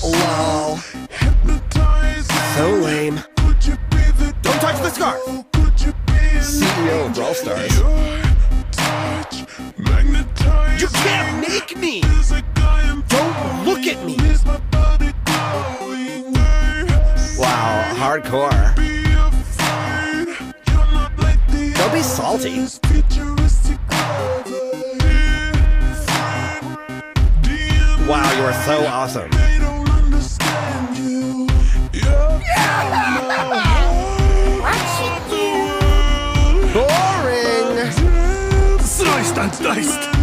Lol. So lame. Don't touch the scarf! CEO of Brawl Stars. You can't make me! Don't look at me! Wow, hardcore. Don't be salty. Wow, you are so awesome. Boring! Sliced and diced!